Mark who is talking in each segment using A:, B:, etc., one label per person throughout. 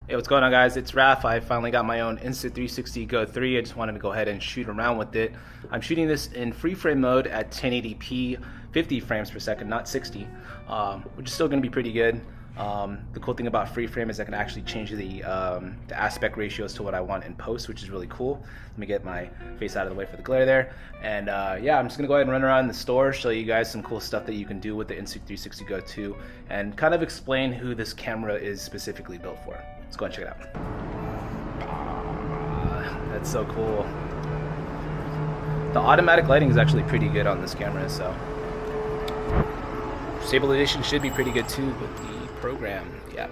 A: Hey, what's going on, guys? It's Raph. I finally got my own Insta360 GO 3. I just wanted to go ahead and shoot around with it. I'm shooting this in free frame mode at 1080p, 50 frames per second, not 60, which is still going to be pretty good. The cool thing about free frame is I can actually change the aspect ratios to what I want in post, which is really cool. Let me get my face out of the way for the glare there. And yeah, I'm just gonna go ahead and run around the store, show you guys some cool stuff that you can do with the Insta360 GO 2, and kind of explain who this camera is specifically built for. Let's go and check it out. That's so cool. The automatic lighting is actually pretty good on this camera, so stabilization should be pretty good too with the program. Yep.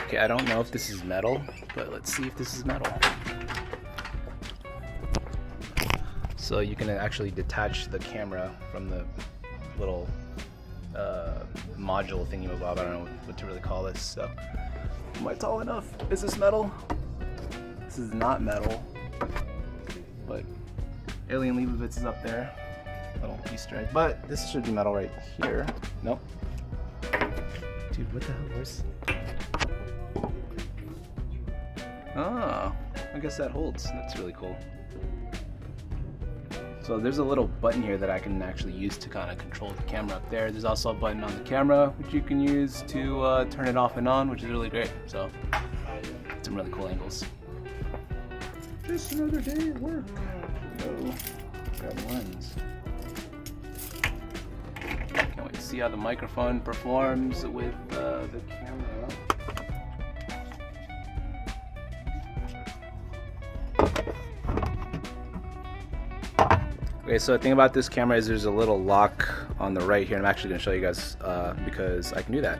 A: Okay, I don't know if this is metal, but let's see if this is metal. So you can actually detach the camera from the little module thingy. I don't know what to really call this. So, am I tall enough? Is this metal? This is not metal, but Alien Leibovitz is up there. Little Easter egg, but this should be metal right here. Nope. Dude, what the hell? Where's... Oh, I guess that holds. That's really cool. So there's a little button here that I can actually use to kind of control the camera up there. There's also a button on the camera which you can use to turn it off and on, which is really great. So some really cool angles. Just another day at work. Go grab the lens. Can't wait to see how the microphone performs with the camera. Okay, so the thing about this camera is there's a little lock on the right here. I'm actually going to show you guys because I can do that.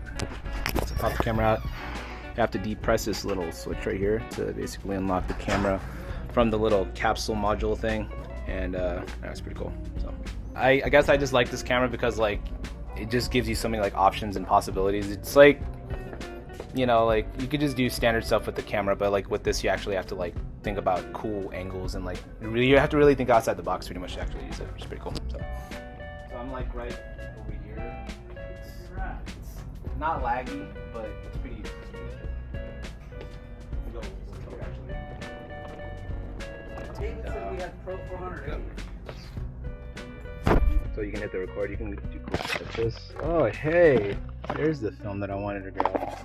A: So pop the camera out. You have to depress this little switch right here to basically unlock the camera from the little capsule module thing, and that's pretty cool. So I guess I just like this camera because like it just gives you so many like options and possibilities. It's like, you know, like you could just do standard stuff with the camera, but like with this you actually have to like think about cool angles and like you have to really think outside the box pretty much to actually use it, which is pretty cool. So I'm like right over here. It's not laggy, but it's pretty
B: David said we had Pro 400.
A: So you can hit the record, you can do cool stuff like this. Oh hey, there's the film that I wanted to grab.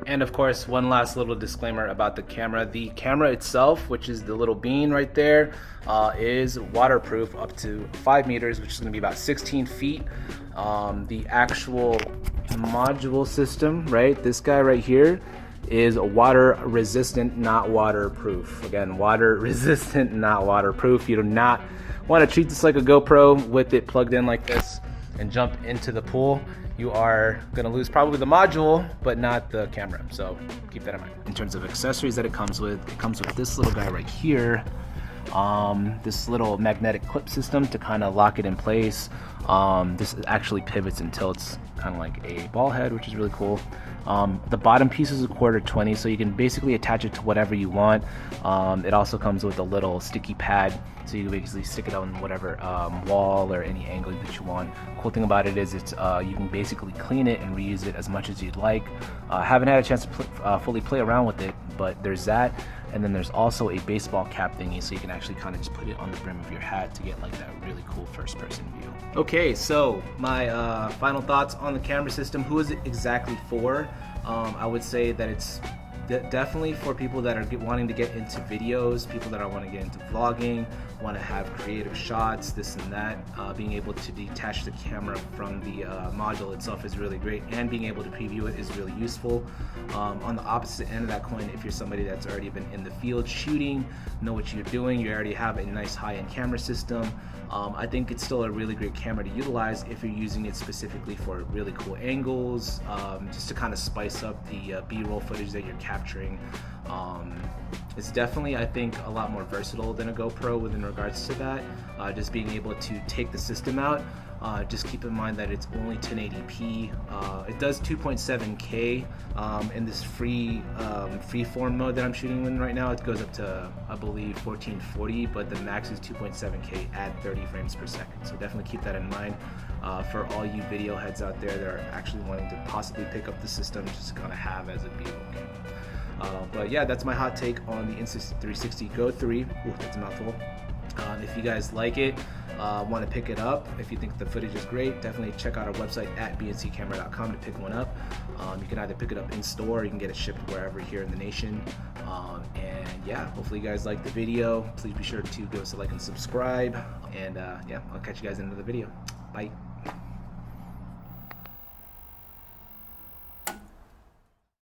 A: And of course, one last little disclaimer about the camera. The camera itself, which is the little bean right there, is waterproof up to 5 meters, which is going to be about 16 feet. The actual module system, right, this guy right here, is water resistant, not waterproof. Again, water resistant, not waterproof. You do not want to treat this like a GoPro with it plugged in like this and jump into the pool. You are going to lose probably the module, but not the camera. So keep that in mind. In terms of accessories that it comes with this little guy right here. This little magnetic clip system to kind of lock it in place. This actually pivots and tilts kind of like a ball head, which is really cool. The bottom piece is a 1/4 so you can basically attach it to whatever you want. It also comes with a little sticky pad, so you can basically stick it on whatever wall or any angle that you want. Cool thing about it is it's you can basically clean it and reuse it as much as you'd like. Haven't had a chance to fully play around with it, but there's that. And then there's also a baseball cap thingy, so you can actually kind of just put it on the brim of your hat to get like that really cool first person view. Okay, so my final thoughts on the camera system. Who is it exactly for? I would say that it's definitely for people that are wanting to get into videos, people that are want to get into vlogging, want to have creative shots, this and that. Being able to detach the camera from the module itself is really great, and being able to preview it is really useful. On the opposite end of that coin, if you're somebody that's already been in the field shooting, know what you're doing, you already have a nice high-end camera system, I think it's still a really great camera to utilize if you're using it specifically for really cool angles, just to kind of spice up the B-roll footage that you're capturing. It's definitely, I think, a lot more versatile than a GoPro within regards to that. Just being able to take the system out. Just keep in mind that it's only 1080p. It does 2.7K in this free form mode that I'm shooting in right now. It goes up to, I believe, 1440, but the max is 2.7K at 30 frames per second. So definitely keep that in mind. for all you video heads out there that are actually wanting to possibly pick up the system just to kind of have as a B-roll camera. But yeah, that's my hot take on the Insta360 GO 3. Ooh, that's a mouthful. If you guys like it, want to pick it up, if you think the footage is great, definitely check out our website at bnccamera.com to pick one up. You can either pick it up in store or you can get it shipped wherever here in the nation. And yeah, hopefully you guys like the video. Please be sure to give us a like and subscribe. And yeah, I'll catch you guys in another video. Bye.